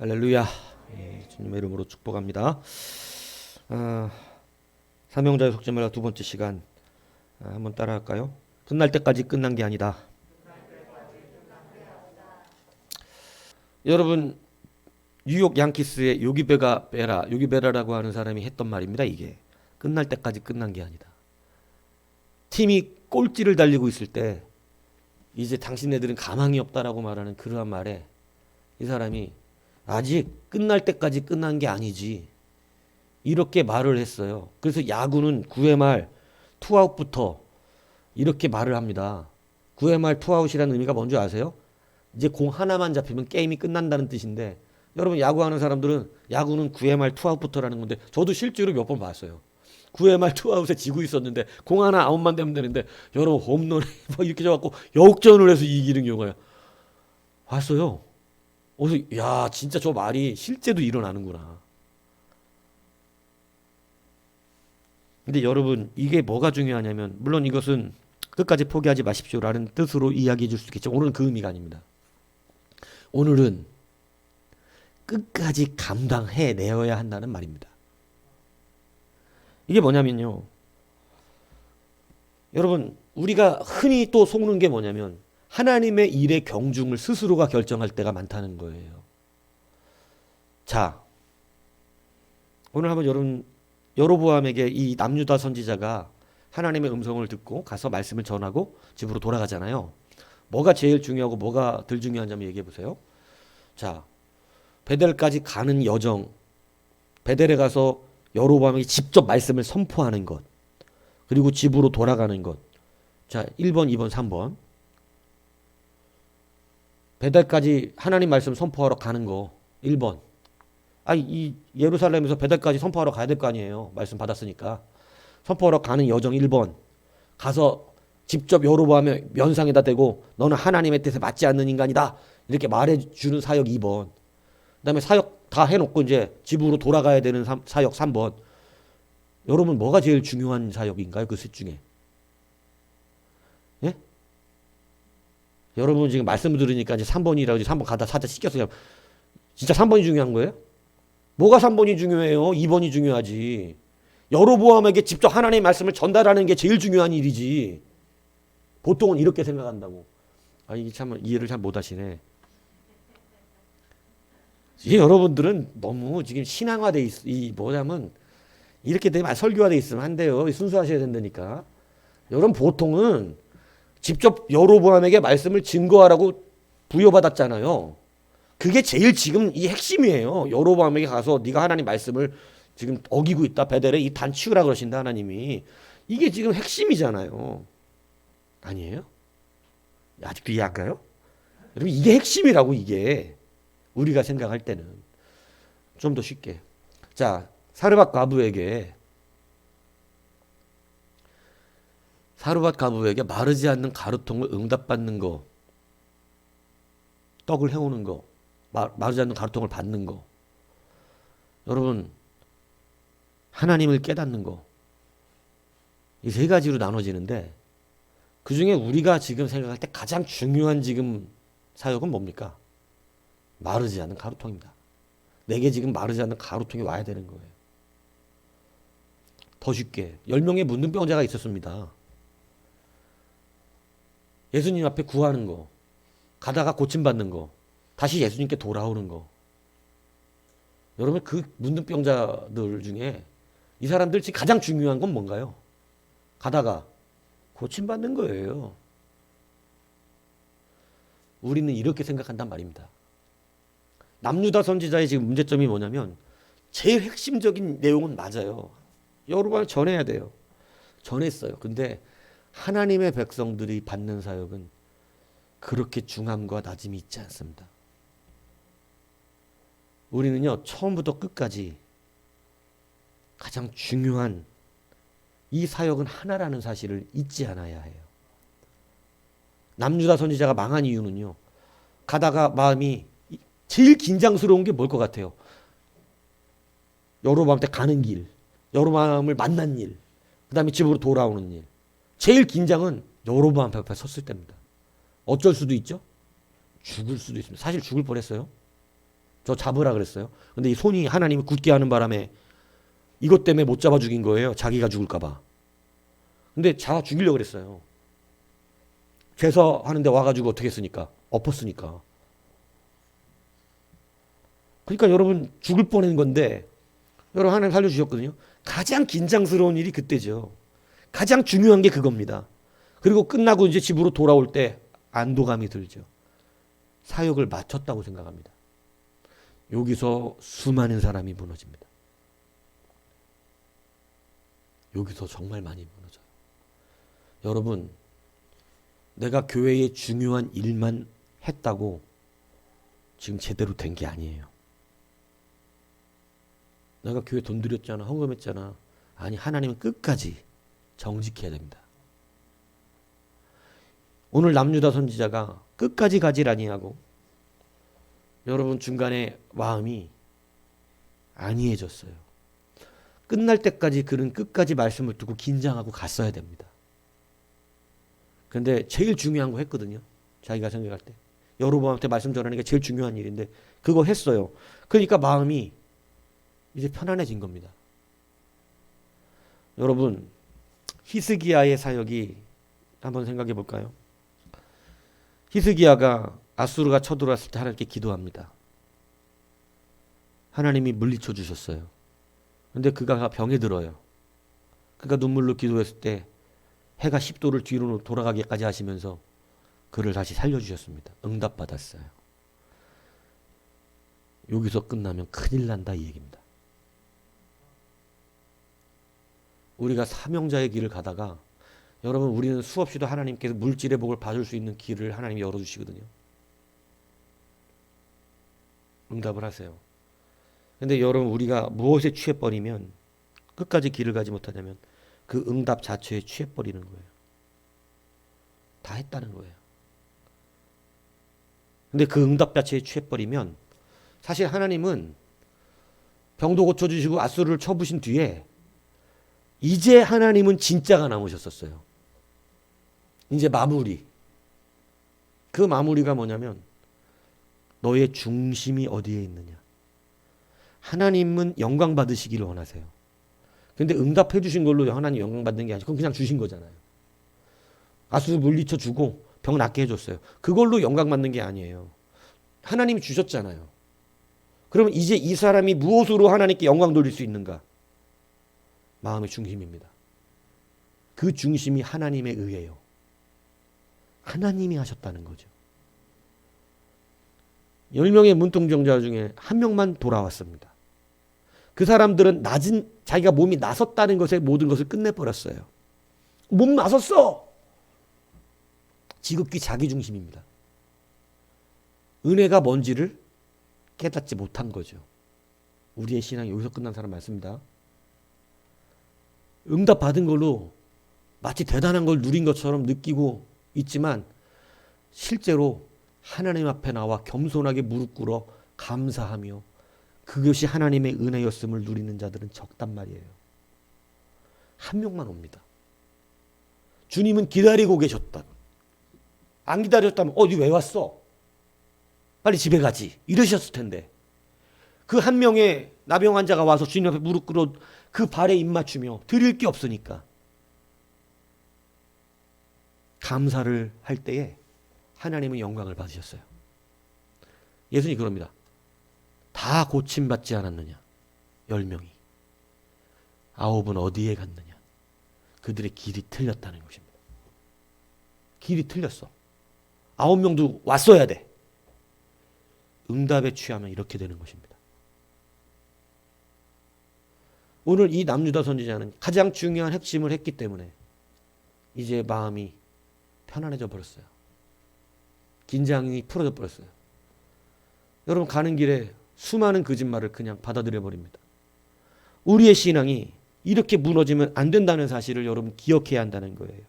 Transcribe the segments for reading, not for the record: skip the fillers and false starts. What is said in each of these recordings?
할렐루야. 주님의 이름으로 축복합니다. 사명자의 속죄말라 두 번째 시간 한번 따라할까요? 끝날 때까지 끝난 게 아니다. 여러분, 뉴욕 양키스의 요기베라라고 하는 사람이 했던 말입니다. 이게 끝날 때까지 끝난 게 아니다. 팀이 꼴찌를 달리고 있을 때 이제 당신네들은 가망이 없다라고 말하는 그러한 말에 이 사람이 아직 끝날 때까지 끝난 게 아니지, 이렇게 말을 했어요. 그래서 야구는 9회 말 투아웃부터 이렇게 말을 합니다. 9회 말 투아웃이라는 의미가 뭔지 아세요? 이제 공 하나만 잡히면 게임이 끝난다는 뜻인데, 여러분 야구하는 사람들은 야구는 9회 말 투아웃부터라는 건데, 저도 실제로 몇 번 봤어요. 9회 말 투아웃에 지고 있었는데 공 하나 아웃만 되면 되는데, 여러분 홈런에 막 이렇게 잡고 역전을 해서 이기는 경우가 봤어요. 그래서 야, 진짜 저 말이 실제도 일어나는구나. 근데 여러분, 이게 뭐가 중요하냐면, 물론 이것은 끝까지 포기하지 마십시오라는 뜻으로 이야기해 줄 수 있겠죠. 오늘은 그 의미가 아닙니다. 오늘은 끝까지 감당해 내어야 한다는 말입니다. 이게 뭐냐면요, 여러분, 우리가 흔히 또 속는 게 뭐냐면, 하나님의 일의 경중을 스스로가 결정할 때가 많다는 거예요. 자, 오늘 한번 여러분, 여로보암에게 이 남유다 선지자가 하나님의 음성을 듣고 가서 말씀을 전하고 집으로 돌아가잖아요. 뭐가 제일 중요하고 뭐가 덜 중요한 점 얘기해 보세요. 자, 베델까지 가는 여정, 베델에 가서 여로보암에게 직접 말씀을 선포하는 것, 그리고 집으로 돌아가는 것. 자, 1번, 2번, 3번. 베델까지 하나님 말씀 선포하러 가는 거 1번. 이 예루살렘에서 베델까지 선포하러 가야 될 거 아니에요. 말씀 받았으니까. 선포하러 가는 여정 1번. 가서 직접 여로보암의 면상에다 대고 너는 하나님의 뜻에 맞지 않는 인간이다, 이렇게 말해주는 사역 2번. 그 다음에 사역 다 해놓고 이제 집으로 돌아가야 되는 사역 3번. 여러분, 뭐가 제일 중요한 사역인가요? 그 셋 중에. 예? 여러분 지금 말씀을 들으니까 이제 3번이라고 이제 3번 가다 살짝 씻겼어요. 진짜 3번이 중요한 거예요? 뭐가 3번이 중요해요? 2번이 중요하지. 여로보암에게 직접 하나님의 말씀을 전달하는 게 제일 중요한 일이지. 보통은 이렇게 생각한다고. 이게 참 이해를 잘 못하시네. 이게 여러분들은 너무 지금 신앙화돼 뭐냐면, 이렇게 되면 설교화돼 있으면 안 돼요. 순수하셔야 된다니까. 여러분, 보통은 직접 여로보암에게 말씀을 증거하라고 부여받았잖아요. 그게 제일 지금 이 핵심이에요. 여로보암에게 가서 네가 하나님 말씀을 지금 어기고 있다, 베델에 이 단 치우라 그러신다 하나님이. 이게 지금 핵심이잖아요. 아니에요? 아직도 이해 안 가요? 여러분, 이게 핵심이라고. 이게 우리가 생각할 때는 좀 더 쉽게. 자, 사르밧 가부에게 마르지 않는 가루통을 응답받는 거, 떡을 해오는 거, 마르지 않는 가루통을 받는 거, 여러분, 하나님을 깨닫는 거, 이 세 가지로 나눠지는데, 그 중에 우리가 지금 생각할 때 가장 중요한 지금 사역은 뭡니까? 마르지 않는 가루통입니다. 내게 지금 마르지 않는 가루통이 와야 되는 거예요. 더 쉽게, 10명의 문둥병자가 있었습니다. 예수님 앞에 구하는 거, 가다가 고침받는 거, 다시 예수님께 돌아오는 거. 여러분, 그 문둥병자들 중에 이 사람들 지금 가장 중요한 건 뭔가요? 가다가 고침받는 거예요. 우리는 이렇게 생각한단 말입니다. 남유다 선지자의 지금 문제점이 뭐냐면, 제일 핵심적인 내용은 맞아요. 여러분, 전해야 돼요. 전했어요. 근데 하나님의 백성들이 받는 사역은 그렇게 중함과 낮음이 있지 않습니다. 우리는요, 처음부터 끝까지 가장 중요한 이 사역은 하나라는 사실을 잊지 않아야 해요. 남유다 선지자가 망한 이유는요, 가다가 마음이 제일 긴장스러운 게 뭘 것 같아요? 여로보암 때 가는 길, 여로보암을 만난 일, 그 다음에 집으로 돌아오는 일. 제일 긴장은 여로보암 앞에 섰을 때입니다. 어쩔 수도 있죠? 죽을 수도 있습니다. 사실 죽을 뻔했어요. 저 잡으라 그랬어요. 근데 이 손이 하나님이 굳게 하는 바람에 이것 때문에 못 잡아 죽인 거예요. 자기가 죽을까 봐. 근데 잡아 죽이려고 그랬어요. 제사하는데 와가지고 어떻게 했으니까? 엎었으니까. 그러니까 여러분 죽을 뻔한 건데 여러분 하나님 살려주셨거든요. 가장 긴장스러운 일이 그때죠. 가장 중요한 게 그겁니다. 그리고 끝나고 이제 집으로 돌아올 때 안도감이 들죠. 사역을 마쳤다고 생각합니다. 여기서 수많은 사람이 무너집니다. 여기서 정말 많이 무너져요. 여러분, 내가 교회의 중요한 일만 했다고 지금 제대로 된 게 아니에요. 내가 교회 돈 들였잖아, 헌금했잖아. 아니, 하나님은 끝까지 정직해야 됩니다. 오늘 남유다 선지자가 끝까지 가질 아니하고 여러분 중간에 마음이 안이해졌어요. 끝날 때까지 그는 끝까지 말씀을 듣고 긴장하고 갔어야 됩니다. 근데 제일 중요한 거 했거든요. 자기가 생각할 때. 여로보암한테 말씀 전하는 게 제일 중요한 일인데 그거 했어요. 그러니까 마음이 이제 편안해진 겁니다. 여러분, 히스기야의 사역이 한번 생각해 볼까요? 히스기야가 아수르가 쳐들어왔을 때 하나님께 기도합니다. 하나님이 물리쳐 주셨어요. 근데 그가 병에 들어요. 그가 눈물로 기도했을 때 해가 10도를 뒤로 돌아가기까지 하시면서 그를 다시 살려주셨습니다. 응답받았어요. 여기서 끝나면 큰일 난다 이 얘기입니다. 우리가 사명자의 길을 가다가 여러분 우리는 수없이도 하나님께서 물질의 복을 받을 수 있는 길을 하나님이 열어주시거든요. 응답을 하세요. 근데 여러분 우리가 무엇에 취해버리면 끝까지 길을 가지 못하냐면 그 응답 자체에 취해버리는 거예요. 다 했다는 거예요. 근데 그 응답 자체에 취해버리면 사실 하나님은 병도 고쳐주시고 아수르를 쳐부신 뒤에 이제 하나님은 진짜가 남으셨었어요. 이제 마무리. 그 마무리가 뭐냐면 너의 중심이 어디에 있느냐. 하나님은 영광 받으시기를 원하세요. 근데 응답해 주신 걸로 하나님 영광 받는 게 아니고 그건 그냥 주신 거잖아요. 아수르 물리쳐 주고 병 낫게 해줬어요. 그걸로 영광 받는 게 아니에요. 하나님이 주셨잖아요. 그러면 이제 이 사람이 무엇으로 하나님께 영광 돌릴 수 있는가? 마음의 중심입니다. 그 중심이 하나님에 의해요. 하나님이 하셨다는 거죠. 10명의 문통정자 중에 한 명만 돌아왔습니다. 그 사람들은 자기가 몸이 나섰다는 것에 모든 것을 끝내버렸어요. 몸 나섰어! 지극히 자기중심입니다. 은혜가 뭔지를 깨닫지 못한 거죠. 우리의 신앙이 여기서 끝난 사람 많습니다. 응답 받은 걸로 마치 대단한 걸 누린 것처럼 느끼고 있지만 실제로 하나님 앞에 나와 겸손하게 무릎 꿇어 감사하며 그것이 하나님의 은혜였음을 누리는 자들은 적단 말이에요. 한 명만 옵니다. 주님은 기다리고 계셨다. 안 기다렸다면 니 왜 왔어? 빨리 집에 가지. 이러셨을 텐데 그 한 명의 나병 환자가 와서 주님 앞에 무릎 꿇어 그 발에 입 맞추며 드릴 게 없으니까 감사를 할 때에 하나님은 영광을 받으셨어요. 예수님이 그럽니다. 다 고침받지 않았느냐? 10명이. 9은 어디에 갔느냐? 그들의 길이 틀렸다는 것입니다. 길이 틀렸어. 9명도 왔어야 돼. 응답에 취하면 이렇게 되는 것입니다. 오늘 이 남유다 선지자는 가장 중요한 핵심을 했기 때문에 이제 마음이 편안해져 버렸어요. 긴장이 풀어져 버렸어요. 여러분 가는 길에 수많은 거짓말을 그냥 받아들여 버립니다. 우리의 신앙이 이렇게 무너지면 안 된다는 사실을 여러분 기억해야 한다는 거예요.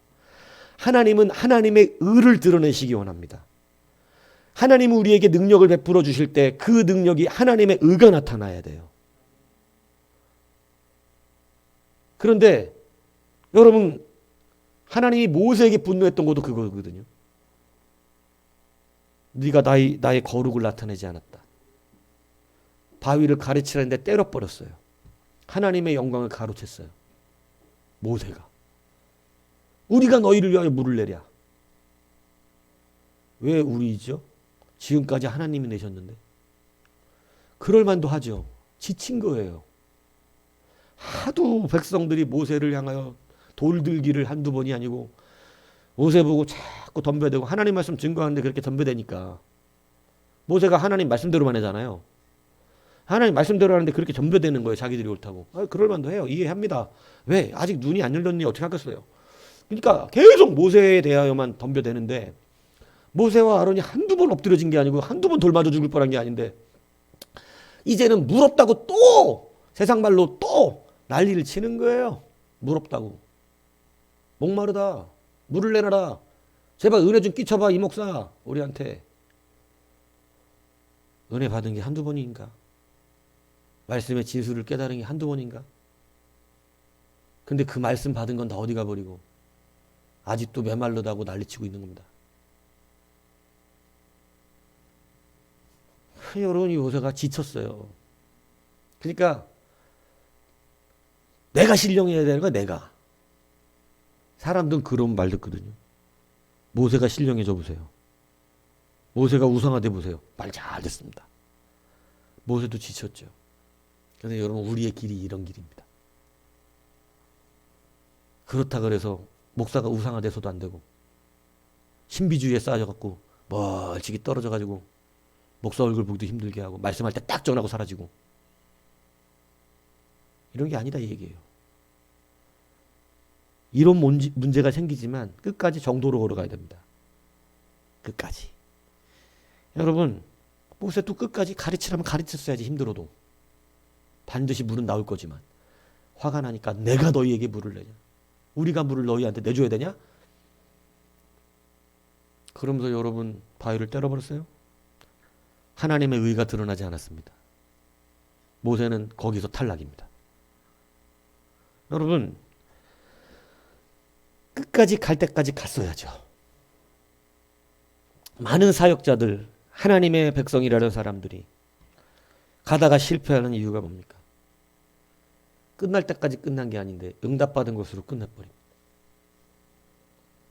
하나님은 하나님의 의를 드러내시기 원합니다. 하나님은 우리에게 능력을 베풀어 주실 때 그 능력이 하나님의 의가 나타나야 돼요. 그런데 여러분 하나님이 모세에게 분노했던 것도 그거거든요. 네가 나의 거룩을 나타내지 않았다. 바위를 가르치라는데 때려버렸어요. 하나님의 영광을 가로챘어요. 모세가. 우리가 너희를 위하여 물을 내랴. 왜 우리죠? 지금까지 하나님이 내셨는데. 그럴 만도 하죠. 지친 거예요. 하도 백성들이 모세를 향하여 돌들기를 한두 번이 아니고 모세 보고 자꾸 덤벼대고 하나님 말씀 증거하는데 그렇게 덤벼대니까 모세가 하나님 말씀대로만 하잖아요. 하나님 말씀대로 하는데 그렇게 덤벼대는 거예요. 자기들이 옳다고. 그럴 만도 해요. 이해합니다. 왜? 아직 눈이 안 열렸니 어떻게 하겠어요. 그러니까 계속 모세에 대하여만 덤벼대는데 모세와 아론이 한두 번 엎드려진 게 아니고 한두 번 돌 맞아 죽을 뻔한 게 아닌데 이제는 물 없다고 또 세상 말로 또 난리를 치는 거예요. 물 없다고. 목마르다. 물을 내놔라. 제발 은혜 좀 끼쳐봐 이 목사 우리한테. 은혜 받은 게 한두 번인가? 말씀의 진수를 깨달은 게 한두 번인가? 근데 그 말씀 받은 건 다 어디 가버리고 아직도 메말르다고 난리치고 있는 겁니다. 여론이 모세가 지쳤어요. 그러니까 내가 신령해야 되는 거야. 내가. 사람들은 그런 말 듣거든요. 모세가 신령해져 보세요. 모세가 우상화돼 보세요. 말 잘 듣습니다. 모세도 지쳤죠. 그런데 여러분 우리의 길이 이런 길입니다. 그렇다 그래서 목사가 우상화돼서도 안 되고 신비주의에 쌓여갖고 멀찍이 떨어져가지고 목사 얼굴 보기도 힘들게 하고 말씀할 때 딱 전하고 사라지고 이런 게 아니다 이 얘기예요. 이런 문제가 생기지만 끝까지 정도로 걸어가야 됩니다. 끝까지. 여러분 모세도 끝까지 가르치라면 가르쳤어야지. 힘들어도 반드시 물은 나올 거지만 화가 나니까 내가 너희에게 물을 내냐. 우리가 물을 너희한테 내줘야 되냐. 그러면서 여러분 바위를 때려버렸어요. 하나님의 의가 드러나지 않았습니다. 모세는 거기서 탈락입니다. 여러분 끝까지 갈 때까지 갔어야죠. 많은 사역자들 하나님의 백성이라는 사람들이 가다가 실패하는 이유가 뭡니까? 끝날 때까지 끝난 게 아닌데 응답받은 것으로 끝내버립니다.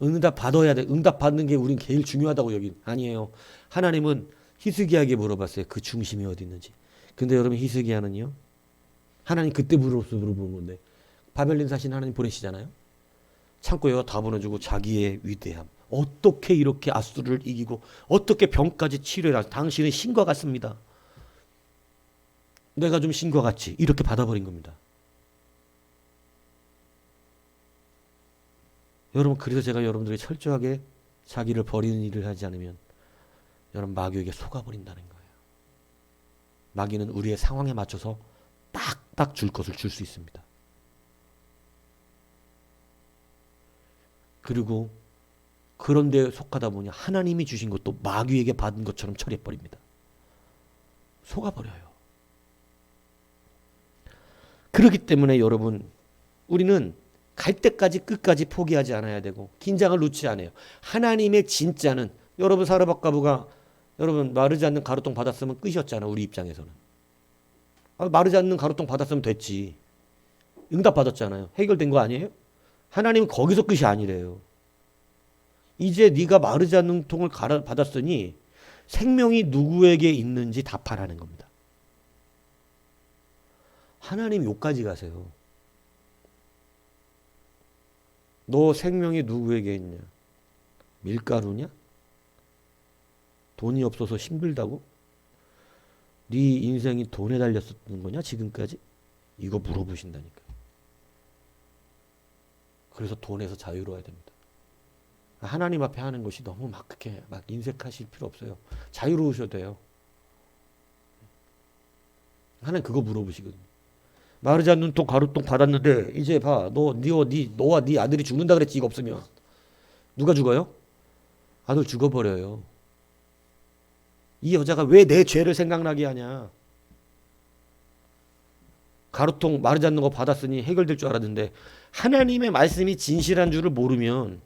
응답 받아야 돼. 응답 받는 게 우린 제일 중요하다고 여긴 아니에요. 하나님은 히스기야에게 물어봤어요. 그 중심이 어디 있는지. 근데 여러분 히스기야는요. 하나님 그때 물어보는 건데 바벨린 사신 하나님 보내시잖아요. 창고에다 다 보내주고 자기의 위대함. 어떻게 이렇게 아수르를 이기고 어떻게 병까지 치료해라. 당신은 신과 같습니다. 내가 좀 신과 같지. 이렇게 받아버린 겁니다. 여러분 그래서 제가 여러분들이 철저하게 자기를 버리는 일을 하지 않으면 여러분 마귀에게 속아버린다는 거예요. 마귀는 우리의 상황에 맞춰서 딱딱 줄 것을 줄 수 있습니다. 그리고 그런 데 속하다 보니 하나님이 주신 것도 마귀에게 받은 것처럼 처리해버립니다. 속아버려요. 그렇기 때문에 여러분 우리는 갈 때까지 끝까지 포기하지 않아야 되고 긴장을 놓지 않아요. 하나님의 진짜는 여러분 사르밧가부가 여러분 마르지 않는 가루통 받았으면 끝이었잖아. 우리 입장에서는. 마르지 않는 가루통 받았으면 됐지. 응답 받았잖아요. 해결된 거 아니에요? 하나님은 거기서 끝이 아니래요. 이제 네가 마르지 않는 통을 받았으니 생명이 누구에게 있는지 답하라는 겁니다. 하나님 욕까지 가세요. 너 생명이 누구에게 있냐? 밀가루냐? 돈이 없어서 힘들다고? 네 인생이 돈에 달렸었던 거냐 지금까지? 이거 물어보신다니까. 그래서 돈에서 자유로워야 됩니다. 하나님 앞에 하는 것이 너무 막 그렇게 막 인색하실 필요 없어요. 자유로우셔도 돼요. 하나님 그거 물어보시거든요. 마르지 않는 통 가루통 받았는데 이제 봐. 너와 네 아들이 죽는다 그랬지. 이거 없으면. 누가 죽어요? 아들 죽어버려요. 이 여자가 왜 내 죄를 생각나게 하냐. 가루통 마르지 않는 거 받았으니 해결될 줄 알았는데 하나님의 말씀이 진실한 줄을 모르면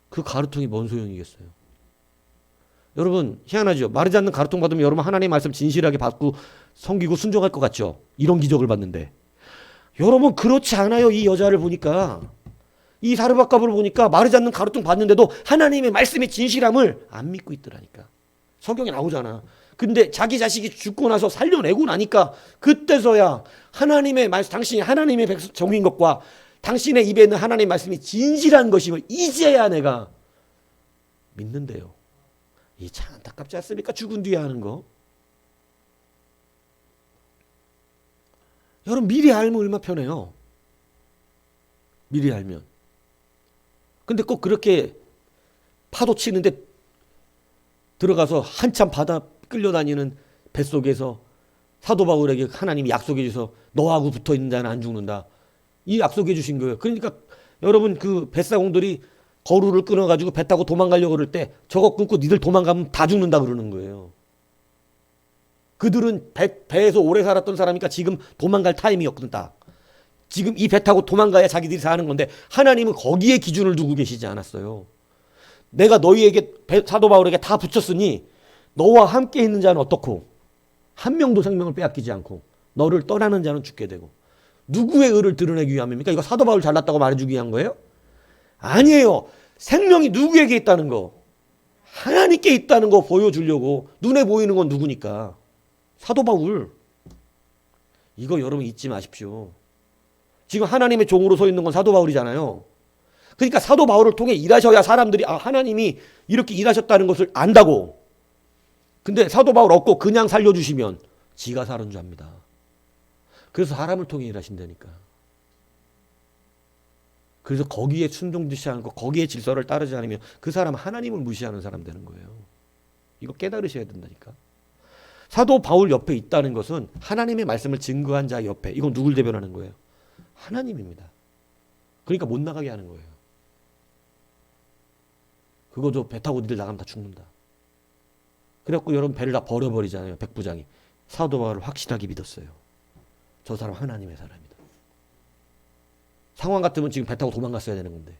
그 가루통이 뭔 소용이겠어요. 여러분 희한하죠. 마르지 않는 가르통 받으면 여러분 하나님의 말씀 진실하게 받고 섬기고 순종할 것 같죠. 이런 기적을 받는데 여러분 그렇지 않아요. 이 여자를 보니까 이 사르밧갑을 보니까 마르지 않는 가르통 받는데도 하나님의 말씀의 진실함을 안 믿고 있더라니까. 성경에 나오잖아. 근데 자기 자식이 죽고 나서 살려내고 나니까 그때서야 하나님의 말씀, 당신이 하나님의 종인 것과 당신의 입에 있는 하나님의 말씀이 진실한 것임을 이제야 내가 믿는데요. 이 참 안타깝지 않습니까? 죽은 뒤에 하는 거. 여러분 미리 알면 얼마나 편해요. 미리 알면. 근데 꼭 그렇게 파도 치는데 들어가서 한참 바다 끌려다니는 뱃속에서 사도 바울에게 하나님이 약속해 주셔서 너하고 붙어 있는 자는 안 죽는다. 이 약속해 주신 거예요. 그러니까 여러분 그 뱃사공들이 거루를 끊어가지고 배 타고 도망가려고 그럴 때 저거 끊고 니들 도망가면 다 죽는다 그러는 거예요. 그들은 배에서 오래 살았던 사람이니까 지금 도망갈 타임이었거든 딱. 지금 이 배 타고 도망가야 자기들이 사는 건데 하나님은 거기에 기준을 두고 계시지 않았어요. 내가 너희에게 사도 바울에게 다 붙였으니 너와 함께 있는 자는 어떻고 한 명도 생명을 빼앗기지 않고 너를 떠나는 자는 죽게 되고 누구의 의를 드러내기 위함입니까? 이거 사도 바울 잘났다고 말해주기 위한 거예요? 아니에요. 생명이 누구에게 있다는 거 하나님께 있다는 거 보여주려고 눈에 보이는 건 누구니까 사도 바울 이거 여러분 잊지 마십시오. 지금 하나님의 종으로 서 있는 건 사도 바울이잖아요. 그러니까 사도 바울을 통해 일하셔야 사람들이 아 하나님이 이렇게 일하셨다는 것을 안다고. 근데 사도 바울 없고 그냥 살려주시면 지가 사는 줄 압니다. 그래서 사람을 통해 일하신다니까. 그래서 거기에 순종되지 않고 거기에 질서를 따르지 않으면 그 사람은 하나님을 무시하는 사람 되는 거예요. 이거 깨달으셔야 된다니까. 사도 바울 옆에 있다는 것은 하나님의 말씀을 증거한 자 옆에 이건 누굴 대변하는 거예요? 하나님입니다. 그러니까 못 나가게 하는 거예요. 그거도 배 타고 니들 나가면 다 죽는다. 그래갖고 여러분 배를 다 버려버리잖아요. 백부장이. 사도 바울을 확실하게 믿었어요. 저 사람 하나님의 사람이다. 상황 같으면 지금 배 타고 도망갔어야 되는 건데.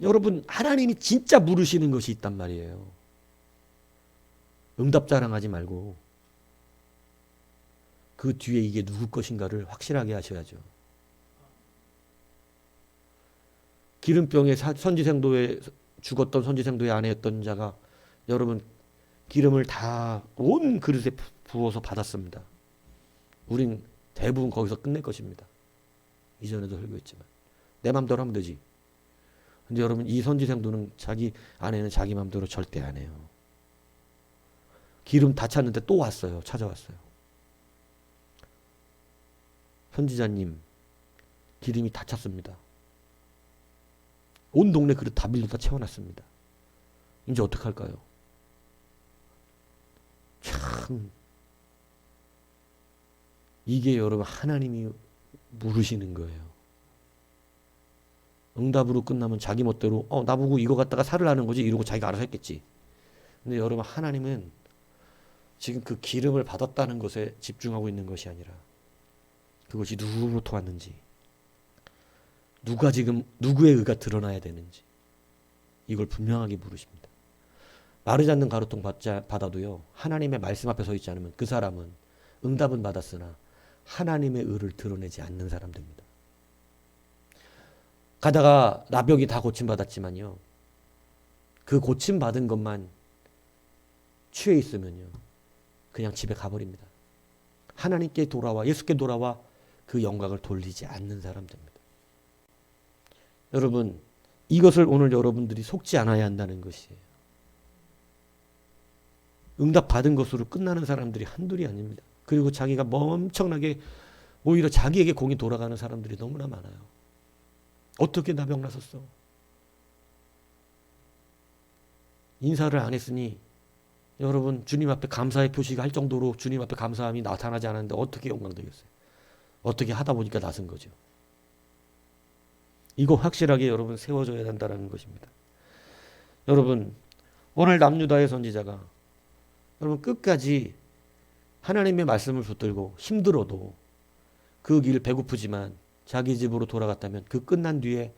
여러분 하나님이 진짜 물으시는 것이 있단 말이에요. 응답 자랑하지 말고 그 뒤에 이게 누구 것인가를 확실하게 하셔야죠. 기름병에 선지생도에 죽었던 선지생도의 아내였던 자가 여러분 기름을 다 온 그릇에 부어서 받았습니다. 우린 대부분 거기서 끝낼 것입니다. 이전에도 설교했지만 내 맘대로 하면 되지. 근데 여러분 이 선지생도는 자기 아내는 자기 맘대로 절대 안 해요. 기름 다 찼는데 또 왔어요. 찾아왔어요. 선지자님 기름이 다 찼습니다. 온 동네 그릇 다 밀로 다 채워놨습니다. 이제 어떡할까요? 참 이게 여러분 하나님이 물으시는 거예요. 응답으로 끝나면 자기 멋대로 나보고 이거 갖다가 살을 하는 거지 이러고 자기가 알아서 했겠지. 근데 여러분 하나님은 지금 그 기름을 받았다는 것에 집중하고 있는 것이 아니라 그것이 누구로부터 왔는지 누가 지금 누구의 의가 드러나야 되는지 이걸 분명하게 물으십니다. 마르지 않는 가루통 받아도요 하나님의 말씀 앞에 서 있지 않으면 그 사람은 응답은 받았으나 하나님의 의를 드러내지 않는 사람 됩니다. 가다가 나병이 다 고침받았지만요 그 고침받은 것만 취해 있으면요 그냥 집에 가버립니다. 하나님께 돌아와 예수께 돌아와 그 영광을 돌리지 않는 사람 됩니다. 여러분 이것을 오늘 여러분들이 속지 않아야 한다는 것이에요. 응답 받은 것으로 끝나는 사람들이 한둘이 아닙니다. 그리고 자기가 엄청나게 오히려 자기에게 공이 돌아가는 사람들이 너무나 많아요. 어떻게 나 병 났었어? 인사를 안 했으니 여러분 주님 앞에 감사의 표시가 할 정도로 주님 앞에 감사함이 나타나지 않았는데 어떻게 영광되겠어요? 어떻게 하다 보니까 나선 거죠. 이거 확실하게 여러분 세워져야 한다는 것입니다. 여러분 오늘 남유다의 선지자가 여러분 끝까지 하나님의 말씀을 붙들고 힘들어도 그 길 배고프지만 자기 집으로 돌아갔다면 그 끝난 뒤에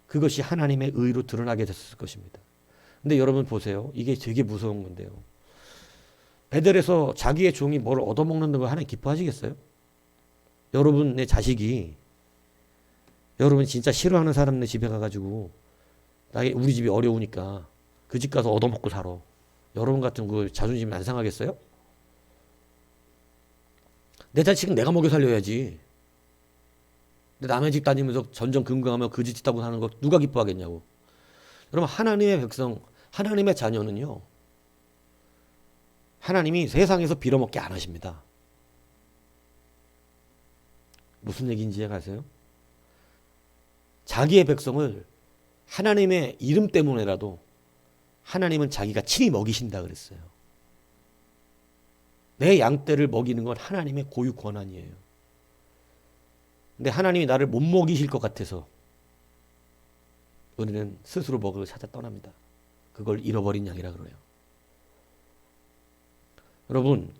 그것이 하나님의 의로 드러나게 됐을 것입니다. 근데 여러분 보세요. 이게 되게 무서운 건데요. 베델에서 자기의 종이 뭘 얻어먹는 걸 하나님 기뻐하시겠어요? 여러분의 자식이 여러분 진짜 싫어하는 사람네 집에 가가지고 우리 집이 어려우니까 그 집 가서 얻어먹고 살아. 여러분 같은 그 자존심 안 상하겠어요? 내 자식은 내가 먹여 살려야지. 근데 남의 집 다니면서 전전긍긍하며 그 집 짓다고 하는 거 누가 기뻐하겠냐고. 여러분 하나님의 백성, 하나님의 자녀는요. 하나님이 세상에서 빌어먹게 안 하십니다. 무슨 얘기인지 아세요? 자기의 백성을 하나님의 이름 때문에라도 하나님은 자기가 친히 먹이신다 그랬어요. 내 양떼를 먹이는 건 하나님의 고유 권한이에요. 근데 하나님이 나를 못 먹이실 것 같아서 우리는 스스로 먹을 걸 찾아 떠납니다. 그걸 잃어버린 양이라 그래요. 여러분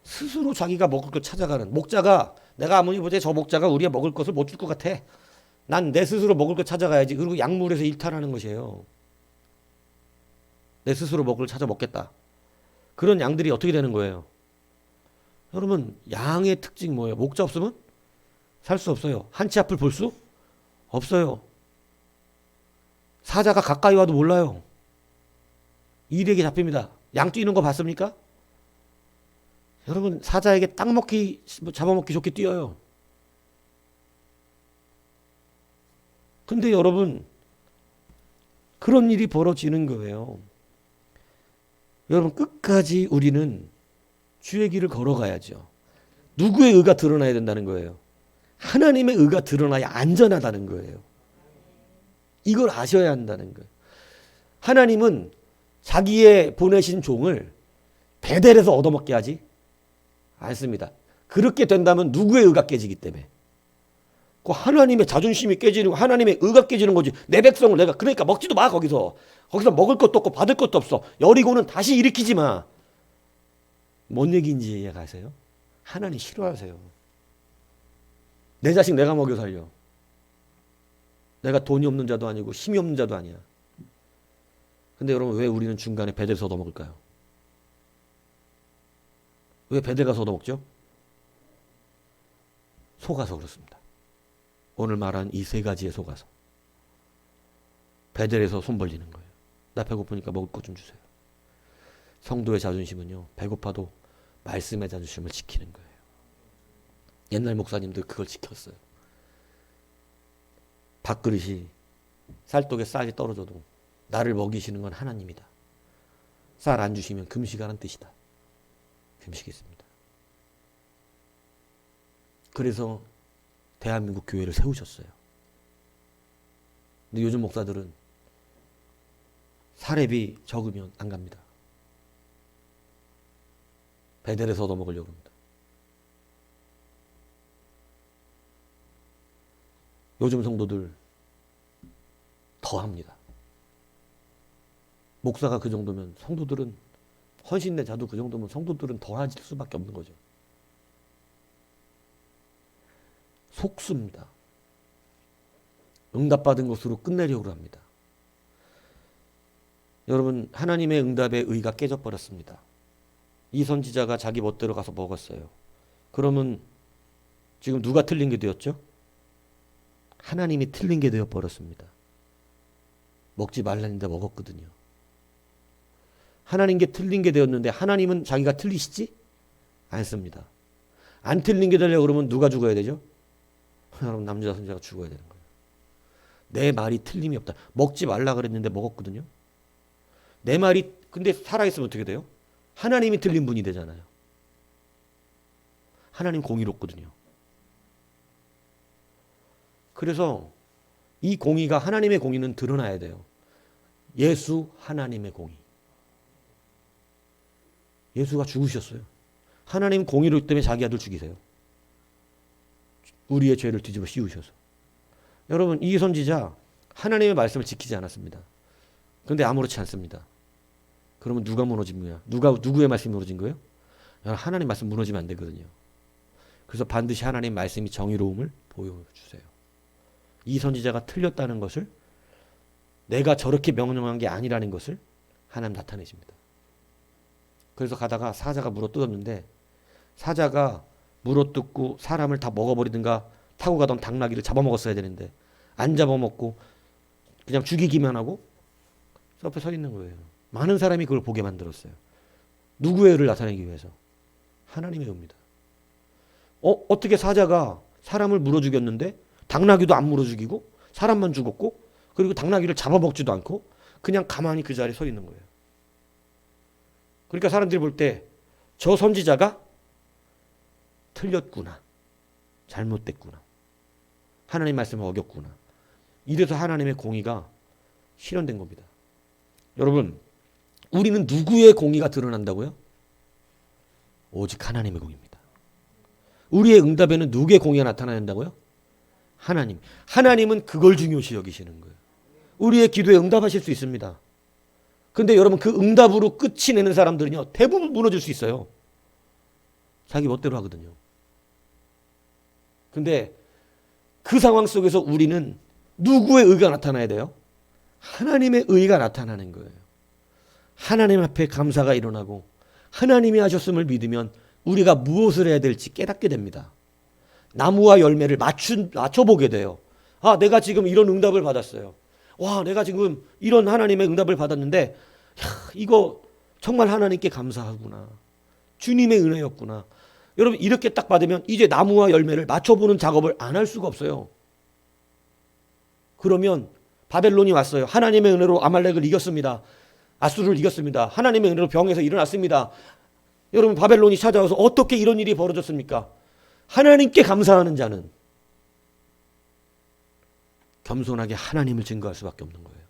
스스로 자기가 먹을 걸 찾아가는 목자가 내가 아무리 보자 저 목자가 우리가 먹을 것을 못 줄 것 같아. 난 내 스스로 먹을 걸 찾아가야지. 그리고 약물에서 일탈하는 것이에요. 내 스스로 먹을 걸 찾아 먹겠다. 그런 양들이 어떻게 되는 거예요? 여러분 양의 특징 뭐예요? 목자 없으면 살 수 없어요. 한치 앞을 볼 수 없어요. 사자가 가까이 와도 몰라요. 일에게 잡힙니다. 양 뛰는 거 봤습니까? 여러분 사자에게 딱 잡아먹기 좋게 뛰어요. 근데 여러분 그런 일이 벌어지는 거예요. 여러분 끝까지 우리는 주의 길을 걸어가야죠. 누구의 의가 드러나야 된다는 거예요? 하나님의 의가 드러나야 안전하다는 거예요. 이걸 아셔야 한다는 거예요. 하나님은 자기의 보내신 종을 베델에서 얻어먹게 하지 않습니다. 그렇게 된다면 누구의 의가 깨지기 때문에. 그 하나님의 자존심이 깨지는 거, 하나님의 의가 깨지는 거지. 내 백성을 내가 그러니까 먹지도 마 거기서 먹을 것도 없고 받을 것도 없어. 여리고는 다시 일으키지 마. 뭔 얘기인지 이해가세요? 하나님 싫어하세요. 내 자식 내가 먹여 살려. 내가 돈이 없는 자도 아니고 힘이 없는 자도 아니야. 근데 여러분 왜 우리는 중간에 베델에서 얻어먹을까요? 왜 베델 가서 얻어먹죠? 속아서 그렇습니다. 오늘 말한 이 세 가지에 속아서 베델에서 손 벌리는 거예요. 나 배고프니까 먹을 것 좀 주세요. 성도의 자존심은요, 배고파도 말씀의 자존심을 지키는 거예요. 옛날 목사님들 그걸 지켰어요. 밥그릇이 쌀독에 쌀이 떨어져도 나를 먹이시는 건 하나님이다. 쌀 안 주시면 금식하는 뜻이다. 금식했습니다. 그래서 대한민국 교회를 세우셨어요. 근데 요즘 목사들은 사례비 적으면 안 갑니다. 베델에서 얻어먹으려고 합니다. 요즘 성도들 더 합니다. 목사가 그 정도면 성도들은 헌신된 자도 그 정도면 성도들은 더 하실 수밖에 없는 거죠. 속습니다. 응답받은 것으로 끝내려고 합니다. 여러분 하나님의 응답의 의가 깨져버렸습니다. 이 선지자가 자기 멋대로 가서 먹었어요. 그러면 지금 누가 틀린 게 되었죠? 하나님이 틀린 게 되어버렸습니다. 먹지 말라는데 먹었거든요. 하나님께 틀린 게 되었는데 하나님은 자기가 틀리시지 않습니다. 안 틀린 게 되려고 그러면 누가 죽어야 되죠? 여러분 남자 선지자가 죽어야 되는 거예요. 내 말이 틀림이 없다. 먹지 말라 그랬는데 먹었거든요. 내 말이 근데 살아있으면 어떻게 돼요? 하나님이 틀린 분이 되잖아요. 하나님 공의롭거든요. 그래서 이 공의가 하나님의 공의는 드러나야 돼요. 예수 하나님의 공의. 예수가 죽으셨어요. 하나님 공의롭기 때문에 자기 아들 죽이세요. 우리의 죄를 뒤집어 씌우셔서. 여러분 이 선지자 하나님의 말씀을 지키지 않았습니다. 그런데 아무렇지 않습니다. 그러면 누가 무너진 거야? 누구의 말씀이 무너진 거예요? 하나님 말씀 무너지면 안 되거든요. 그래서 반드시 하나님 말씀이 정의로움을 보여주세요. 이 선지자가 틀렸다는 것을 내가 저렇게 명령한 게 아니라는 것을 하나님 나타내십니다. 그래서 가다가 사자가 물어뜯었는데 사자가 물어뜯고 사람을 다 먹어버리든가 타고 가던 당나귀를 잡아먹었어야 되는데 안 잡아먹고 그냥 죽이기만 하고 옆에 서 있는 거예요. 많은 사람이 그걸 보게 만들었어요. 누구의 의를 나타내기 위해서? 하나님의 의입니다. 어떻게 사자가 사람을 물어 죽였는데 당나귀도 안 물어 죽이고 사람만 죽었고 그리고 당나귀를 잡아먹지도 않고 그냥 가만히 그 자리에 서 있는 거예요. 그러니까 사람들이 볼 때 저 선지자가 틀렸구나. 잘못됐구나. 하나님 말씀을 어겼구나. 이래서 하나님의 공의가 실현된 겁니다. 여러분, 우리는 누구의 공의가 드러난다고요? 오직 하나님의 공의입니다. 우리의 응답에는 누구의 공의가 나타나야 한다고요? 하나님. 하나님은 그걸 중요시 여기시는 거예요. 우리의 기도에 응답하실 수 있습니다. 근데 여러분 그 응답으로 끝이 내는 사람들은요 대부분 무너질 수 있어요. 자기 멋대로 하거든요. 근데 그 상황 속에서 우리는 누구의 의가 나타나야 돼요? 하나님의 의가 나타나는 거예요. 하나님 앞에 감사가 일어나고 하나님이 하셨음을 믿으면 우리가 무엇을 해야 될지 깨닫게 됩니다. 나무와 열매를 맞춰보게 돼요. 아, 내가 지금 이런 응답을 받았어요. 와, 내가 지금 이런 하나님의 응답을 받았는데 이거 정말 하나님께 감사하구나. 주님의 은혜였구나. 여러분 이렇게 딱 받으면 이제 나무와 열매를 맞춰보는 작업을 안 할 수가 없어요. 그러면 바벨론이 왔어요. 하나님의 은혜로 아말렉을 이겼습니다. 아수르를 이겼습니다. 하나님의 은혜로 병에서 일어났습니다. 여러분 바벨론이 찾아와서 어떻게 이런 일이 벌어졌습니까? 하나님께 감사하는 자는 겸손하게 하나님을 증거할 수밖에 없는 거예요.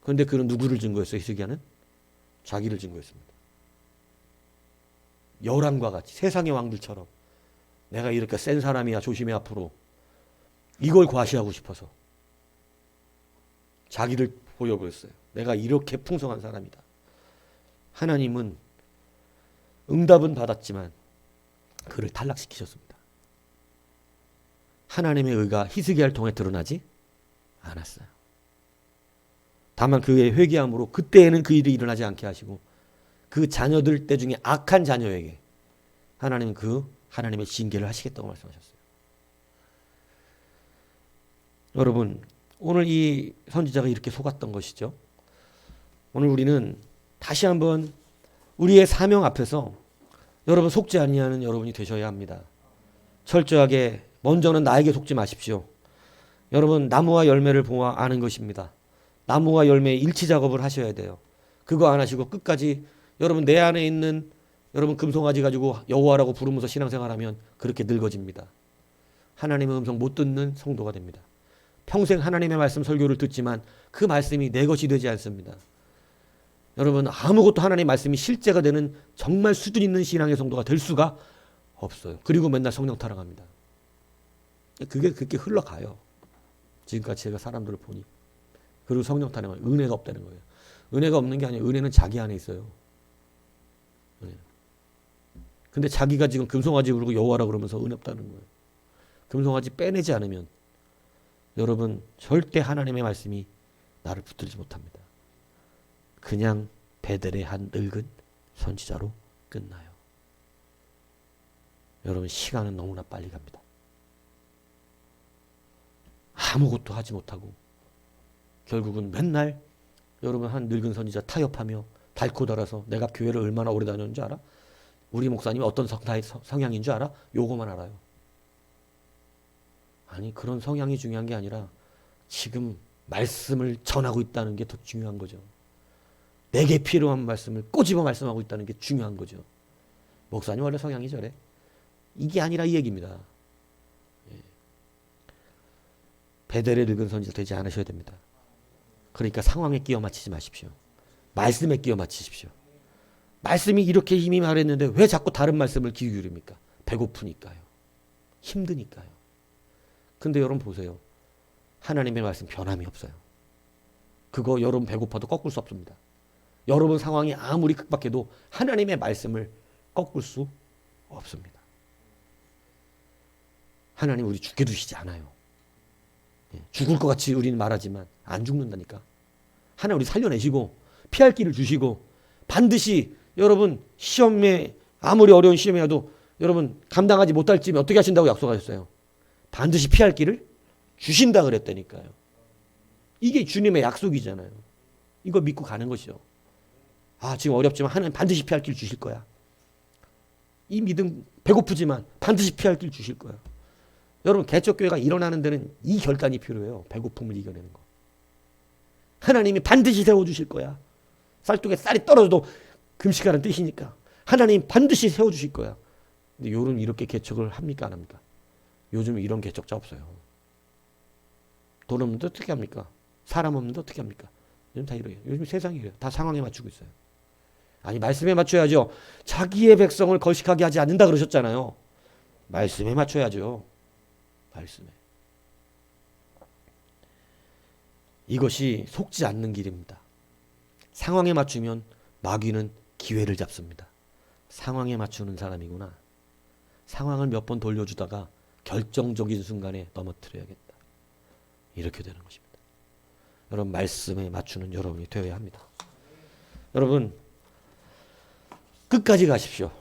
그런데 그는 누구를 증거했어요? 히스기야는 자기를 증거했습니다. 여람과 같이 세상의 왕들처럼 내가 이렇게 센 사람이야 조심해 앞으로 이걸 과시하고 싶어서 자기를 보여버렸어요. 내가 이렇게 풍성한 사람이다. 하나님은 응답은 받았지만 그를 탈락시키셨습니다. 하나님의 의가 히스기야를 통해 드러나지 않았어요. 다만 그의 회개함으로 그때에는 그 일이 일어나지 않게 하시고 그 자녀들 때 중에 악한 자녀에게 하나님은 하나님의 징계를 하시겠다고 말씀하셨어요. 여러분 오늘 이 선지자가 이렇게 속았던 것이죠. 오늘 우리는 다시 한번 우리의 사명 앞에서 여러분 속지 아니하는 여러분이 되셔야 합니다. 철저하게 먼저는 나에게 속지 마십시오. 여러분 나무와 열매를 보아 아는 것입니다. 나무와 열매의 일치 작업을 하셔야 돼요. 그거 안 하시고 끝까지 여러분 내 안에 있는 여러분 금송아지 가지고 여호와라고 부르면서 신앙생활하면 그렇게 늙어집니다. 하나님의 음성 못 듣는 성도가 됩니다. 평생 하나님의 말씀 설교를 듣지만 그 말씀이 내 것이 되지 않습니다. 여러분 아무것도 하나님의 말씀이 실제가 되는 정말 수준 있는 신앙의 성도가 될 수가 없어요. 그리고 맨날 성령 타령합니다. 그게 그렇게 흘러가요. 지금까지 제가 사람들을 보니. 그리고 성령 타령은 은혜가 없다는 거예요. 은혜가 없는 게 아니에요. 은혜는 자기 안에 있어요. 근데 자기가 지금 금송아지 부르고 여호와라 그러면서 은혜 없다는 거예요. 금송아지 빼내지 않으면 여러분 절대 하나님의 말씀이 나를 붙들지 못합니다. 그냥 베델의 한 늙은 선지자로 끝나요. 여러분 시간은 너무나 빨리 갑니다. 아무것도 하지 못하고 결국은 맨날 여러분 한 늙은 선지자 타협하며 닳고 닳아서 내가 교회를 얼마나 오래 다녔는지 알아? 우리 목사님이 어떤 성향인 줄 알아? 요거만 알아요. 아니 그런 성향이 중요한 게 아니라 지금 말씀을 전하고 있다는 게 더 중요한 거죠. 내게 필요한 말씀을 꼬집어 말씀하고 있다는 게 중요한 거죠. 목사님 원래 성향이 저래. 이게 아니라 이 얘기입니다. 베델의 늙은 선지자 되지 않으셔야 됩니다. 그러니까 상황에 끼워 맞추지 마십시오. 말씀에 끼워 맞추십시오. 말씀이 이렇게 힘이 말했는데 왜 자꾸 다른 말씀을 귀 기울입니까? 배고프니까요. 힘드니까요. 근데 여러분 보세요. 하나님의 말씀 변함이 없어요. 그거 여러분 배고파도 꺾을 수 없습니다. 여러분 상황이 아무리 극박해도 하나님의 말씀을 꺾을 수 없습니다. 하나님 우리 죽게 두시지 않아요. 죽을 것 같이 우리는 말하지만 안 죽는다니까. 하나님 우리 살려내시고 피할 길을 주시고 반드시 여러분 시험에 아무리 어려운 시험이라도 여러분 감당하지 못할지면 어떻게 하신다고 약속하셨어요? 반드시 피할 길을 주신다 그랬다니까요. 이게 주님의 약속이잖아요. 이거 믿고 가는 것이죠. 아, 지금 어렵지만 하나님 반드시 피할 길 주실 거야. 이 믿음 배고프지만 반드시 피할 길 주실 거야. 여러분 개척교회가 일어나는 데는 이 결단이 필요해요. 배고픔을 이겨내는 거. 하나님이 반드시 세워주실 거야. 쌀독에 쌀이 떨어져도 금식하라는 뜻이니까 하나님 반드시 세워주실 거야. 근데 요즘 이렇게 개척을 합니까 안 합니까? 요즘 이런 개척자 없어요. 돈 없는데 어떻게 합니까? 사람 없는데 어떻게 합니까? 요즘 다 이래요. 요즘 세상이 이래요. 다 상황에 맞추고 있어요. 아니 말씀에 맞춰야죠. 자기의 백성을 거식하게 하지 않는다 그러셨잖아요. 말씀에 맞춰야죠. 말씀에. 이것이 속지 않는 길입니다. 상황에 맞추면 마귀는 기회를 잡습니다. 상황에 맞추는 사람이구나. 상황을 몇 번 돌려주다가 결정적인 순간에 넘어뜨려야겠다. 이렇게 되는 것입니다. 여러분 말씀에 맞추는 여러분이 되어야 합니다. 여러분 끝까지 가십시오.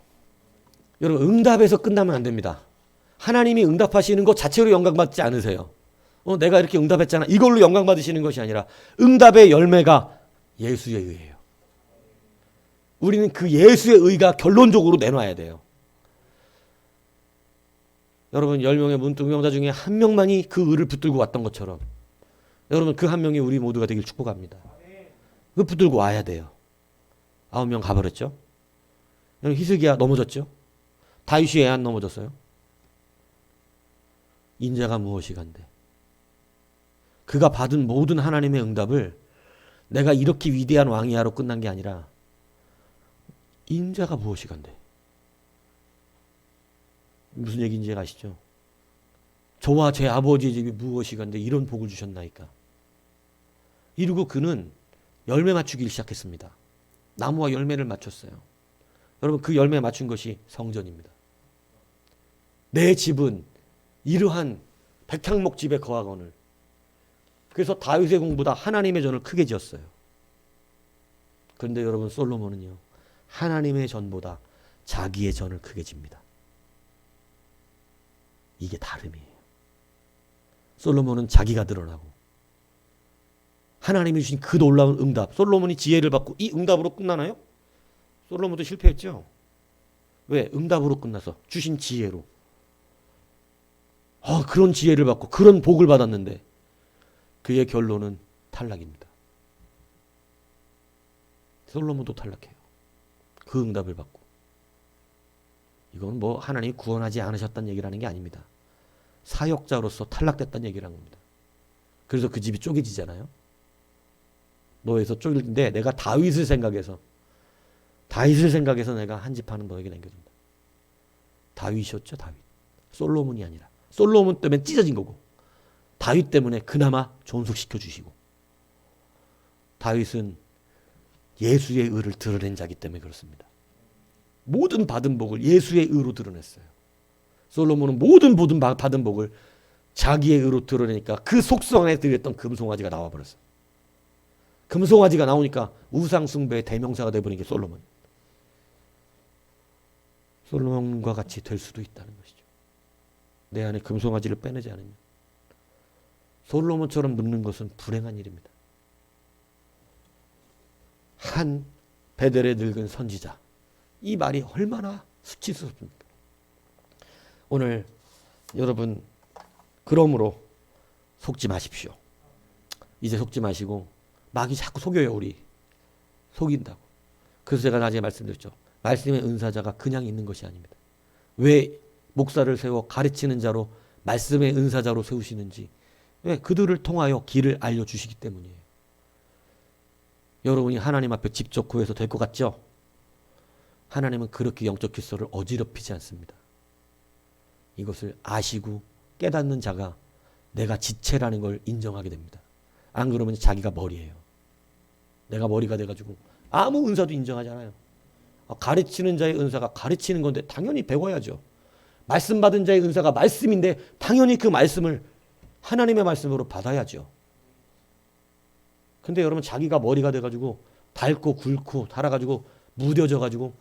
여러분 응답에서 끝나면 안 됩니다. 하나님이 응답하시는 것 자체로 영광받지 않으세요. 내가 이렇게 응답했잖아. 이걸로 영광받으시는 것이 아니라 응답의 열매가 예수의 의예요. 우리는 그 예수의 의가 결론적으로 내놔야 돼요. 여러분 10명의 문둥병자 중에 한 명만이 그 의를 붙들고 왔던 것처럼 여러분 그 한 명이 우리 모두가 되길 축복합니다. 그 붙들고 와야 돼요. 9명 가버렸죠. 여러분 히스기야 넘어졌죠. 다윗이 왜 안 넘어졌어요? 인자가 무엇이간데 그가 받은 모든 하나님의 응답을 내가 이렇게 위대한 왕이야로 끝난 게 아니라 인자가 무엇이간데 무슨 얘기인지 아시죠? 저와 제 아버지의 집이 무엇이간데 이런 복을 주셨나이까. 이러고 그는 열매 맞추기 시작했습니다. 나무와 열매를 맞췄어요. 여러분 그 열매 맞춘 것이 성전입니다. 내 집은 이러한 백향목 집에 거하거늘. 그래서 다윗의 공보다 하나님의 전을 크게 지었어요. 그런데 여러분 솔로몬은요. 하나님의 전보다 자기의 전을 크게 집니다. 이게 다름이에요. 솔로몬은 자기가 드러나고 하나님이 주신 그 놀라운 응답. 솔로몬이 지혜를 받고 이 응답으로 끝나나요? 솔로몬도 실패했죠. 왜? 응답으로 끝나서 주신 지혜로. 그런 지혜를 받고 그런 복을 받았는데 그의 결론은 탈락입니다. 솔로몬도 탈락해요. 그 응답을 받고. 이건 뭐 하나님이 구원하지 않으셨다는 얘기라는 게 아닙니다. 사역자로서 탈락됐다는 얘기라는 겁니다. 그래서 그 집이 쪼개지잖아요. 너에서 쪼개진데 내가 다윗을 생각해서 내가 한 집 하는 너에게 남겨준다. 다윗이었죠. 다윗. 솔로몬이 아니라. 솔로몬 때문에 찢어진 거고 다윗 때문에 그나마 존속시켜 주시고 다윗은 예수의 의를 드러낸 자기 때문에 그렇습니다. 모든 받은 복을 예수의 의로 드러냈어요. 솔로몬은 모든 받은 복을 자기의 의로 드러내니까 그 속성 안에 들어있던 금송아지가 나와버렸어요. 금송아지가 나오니까 우상숭배의 대명사가 되어버린 게 솔로몬. 솔로몬과 같이 될 수도 있다는 것이죠. 내 안에 금송아지를 빼내지 않으면. 솔로몬처럼 늙는 것은 불행한 일입니다. 한 베델에 늙은 선지자. 이 말이 얼마나 수치스럽습니까? 오늘 여러분 그러므로 속지 마십시오. 이제 속지 마시고 마귀 자꾸 속여요. 우리 속인다고. 그래서 제가 나중에 말씀드렸죠. 말씀의 은사자가 그냥 있는 것이 아닙니다. 왜 목사를 세워 가르치는 자로 말씀의 은사자로 세우시는지 왜 그들을 통하여 길을 알려주시기 때문이에요. 여러분이 하나님 앞에 직접 구해서 될 것 같죠? 하나님은 그렇게 영적 기소를 어지럽히지 않습니다. 이것을 아시고 깨닫는 자가 내가 지체라는 걸 인정하게 됩니다. 안 그러면 자기가 머리예요. 내가 머리가 돼가지고 아무 은사도 인정하지 않아요. 가르치는 자의 은사가 가르치는 건데 당연히 배워야죠. 말씀 받은 자의 은사가 말씀인데 당연히 그 말씀을 하나님의 말씀으로 받아야죠. 근데 여러분 자기가 머리가 돼가지고 닳고 굵고 달아가지고 무뎌져가지고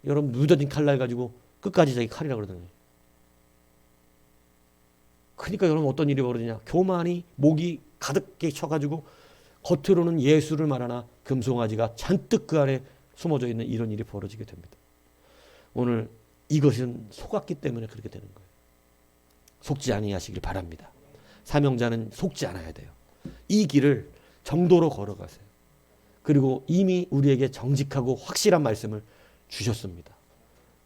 여러분 무뎌진 칼날 가지고 끝까지 자기 칼이라 그러더니. 그러니까 여러분 어떤 일이 벌어지냐. 교만이 목이 가득히 쳐가지고 겉으로는 예수를 말하나 금송아지가 잔뜩 그 안에 숨어져 있는 이런 일이 벌어지게 됩니다. 오늘 이것은 속았기 때문에 그렇게 되는 거예요. 속지 아니하시길 바랍니다. 사명자는 속지 않아야 돼요. 이 길을 정도로 걸어가세요. 그리고 이미 우리에게 정직하고 확실한 말씀을 주셨습니다.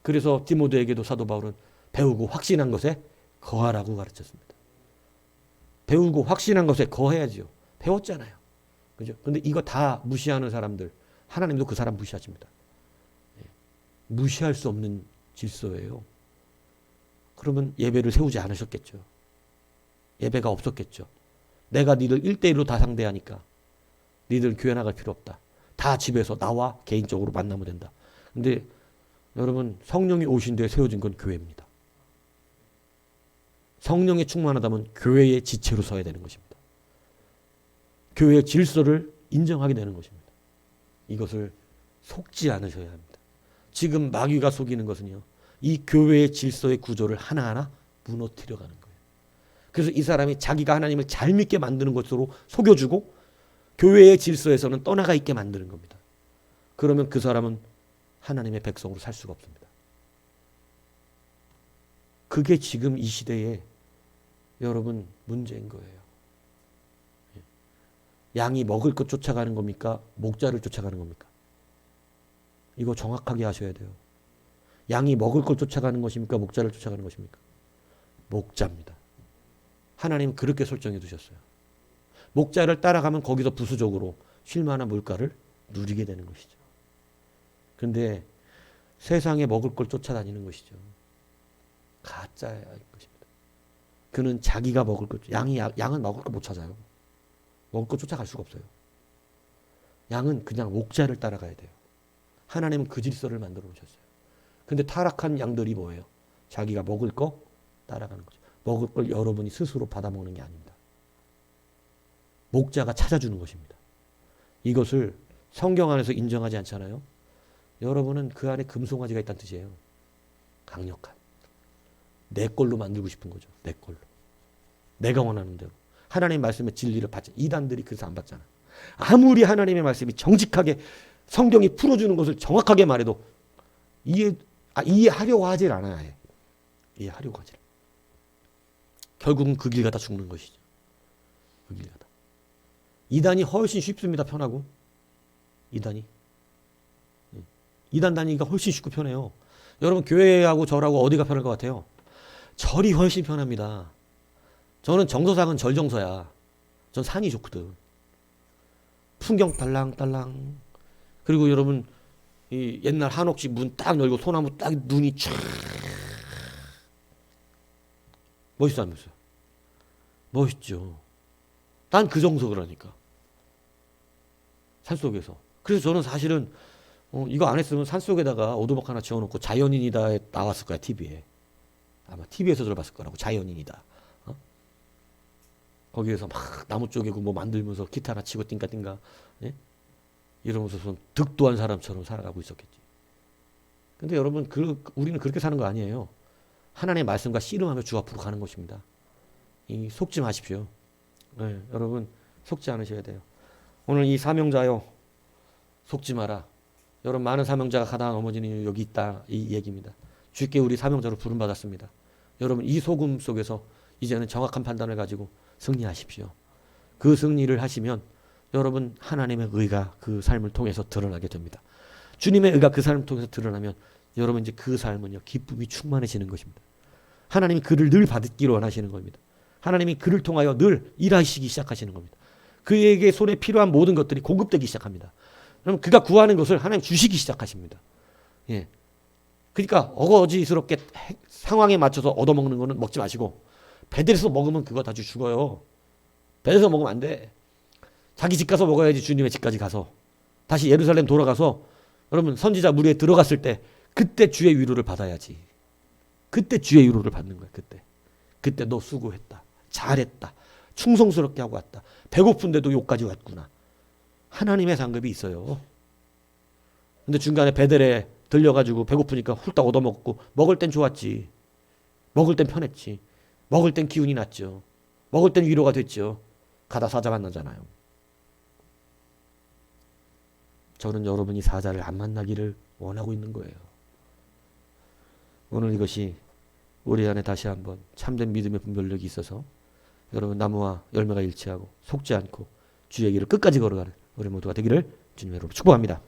그래서 디모데에게도 사도 바울은 배우고 확신한 것에 거하라고 가르쳤습니다. 배우고 확신한 것에 거해야지요. 배웠잖아요. 그죠? 근데 이거 다 무시하는 사람들, 하나님도 그 사람 무시하십니다. 무시할 수 없는 질서예요. 그러면 예배를 세우지 않으셨겠죠. 예배가 없었겠죠. 내가 니들 1대1로 다 상대하니까 니들 교회 나갈 필요 없다. 다 집에서 나와 개인적으로 만나면 된다. 근데 여러분 성령이 오신 데에 세워진 건 교회입니다. 성령에 충만하다면 교회의 지체로 서야 되는 것입니다. 교회의 질서를 인정하게 되는 것입니다. 이것을 속지 않으셔야 합니다. 지금 마귀가 속이는 것은요. 이 교회의 질서의 구조를 하나하나 무너뜨려가는 거예요. 그래서 이 사람이 자기가 하나님을 잘 믿게 만드는 것으로 속여주고 교회의 질서에서는 떠나가 있게 만드는 겁니다. 그러면 그 사람은 하나님의 백성으로 살 수가 없습니다. 그게 지금 이 시대에 여러분 문제인 거예요. 양이 먹을 것 쫓아가는 겁니까? 목자를 쫓아가는 겁니까? 이거 정확하게 하셔야 돼요. 양이 먹을 걸 쫓아가는 것입니까? 목자를 쫓아가는 것입니까? 목자입니다. 하나님 그렇게 설정해 두셨어요. 목자를 따라가면 거기서 부수적으로 쉴 만한 물가를 누리게 되는 것이죠. 그런데 세상에 먹을 걸 쫓아다니는 것이죠. 가짜야 것입니다. 그는 자기가 먹을 것, 양은 먹을 거 못 찾아요. 먹을 거 쫓아갈 수가 없어요. 양은 그냥 목자를 따라가야 돼요. 하나님은 그 질서를 만들어 놓으셨어요. 근데 타락한 양들이 뭐예요? 자기가 먹을 거 따라가는 거죠. 먹을 걸 여러분이 스스로 받아먹는 게 아닙니다. 목자가 찾아주는 것입니다. 이것을 성경 안에서 인정하지 않잖아요. 여러분은 그 안에 금송아지가 있다는 뜻이에요. 강력한. 내 걸로 만들고 싶은 거죠. 내 걸로. 내가 원하는 대로. 하나님의 말씀의 진리를 받지. 이단들이 그래서 안 받잖아. 아무리 하나님의 말씀이 정직하게 성경이 풀어주는 것을 정확하게 말해도 이해하려고 하질 않아요. 이해하려고 하질. 결국은 그 길 가다 죽는 것이죠. 그 길 가다. 이단이 훨씬 쉽습니다. 편하고. 이단이. 이단 다니기가 훨씬 쉽고 편해요. 여러분 교회하고 절하고 어디가 편할 것 같아요? 절이 훨씬 편합니다. 저는 정서상은 절정서야. 전 산이 좋거든. 풍경 딸랑딸랑. 그리고 여러분 이 옛날 한옥집 문 딱 열고 소나무 딱 눈이 촤 멋있어 안 멋있어요? 멋있죠. 난 그 정서 그러니까. 산속에서. 그래서 저는 사실은 이거 안 했으면 산속에다가 오두막 하나 지어놓고 자연인이다에 나왔을 거야. TV에. 아마 TV에서 들어봤을 거라고. 자연인이다. 거기에서 막 나무 쪼개고 뭐 만들면서 기타 하나 치고 띵까띵까. 예? 이러면서 득도한 사람처럼 살아가고 있었겠지. 근데 여러분 우리는 그렇게 사는 거 아니에요. 하나님의 말씀과 씨름하며 주 앞으로 가는 것입니다. 속지 마십시오. 네, 여러분 속지 않으셔야 돼요. 오늘 이 사명자요. 속지 마라. 여러분 많은 사명자가 가다가 넘어지는 이유 여기 있다. 이 얘기입니다. 주께 우리 사명자로 부름받았습니다. 여러분 이 속음 속에서 이제는 정확한 판단을 가지고 승리하십시오. 그 승리를 하시면 여러분 하나님의 의가 그 삶을 통해서 드러나게 됩니다. 주님의 의가 그 삶을 통해서 드러나면 여러분 이제 그 삶은요 기쁨이 충만해지는 것입니다. 하나님이 그를 늘 받기를 원하시는 겁니다. 하나님이 그를 통하여 늘 일하시기 시작하시는 겁니다. 그에게 손에 필요한 모든 것들이 공급되기 시작합니다. 그럼 그가 구하는 것을 하나님 주시기 시작하십니다. 예. 그러니까 어거지스럽게 상황에 맞춰서 얻어먹는 거는 먹지 마시고 베델에서 먹으면 그거 다 죽어요. 베델에서 먹으면 안 돼. 자기 집 가서 먹어야지. 주님의 집까지 가서 다시 예루살렘 돌아가서 여러분 선지자 무리에 들어갔을 때 그때 주의 위로를 받아야지. 그때 주의 위로를 받는 거야. 그때 너 수고했다. 잘했다. 충성스럽게 하고 왔다. 배고픈데도 여기까지 왔구나. 하나님의 상급이 있어요. 근데 중간에 베델에 들려가지고 배고프니까 훌딱 얻어먹고 먹을 땐 좋았지. 먹을 땐 편했지. 먹을 땐 기운이 났죠. 먹을 땐 위로가 됐죠. 가다 사자 만나잖아요. 저는 여러분이 사자를 안 만나기를 원하고 있는 거예요. 오늘 이것이 우리 안에 다시 한번 참된 믿음의 분별력이 있어서 여러분 나무와 열매가 일치하고 속지 않고 주의 길을 끝까지 걸어가는 우리 모두가 되기를 주님 여러분 축복합니다.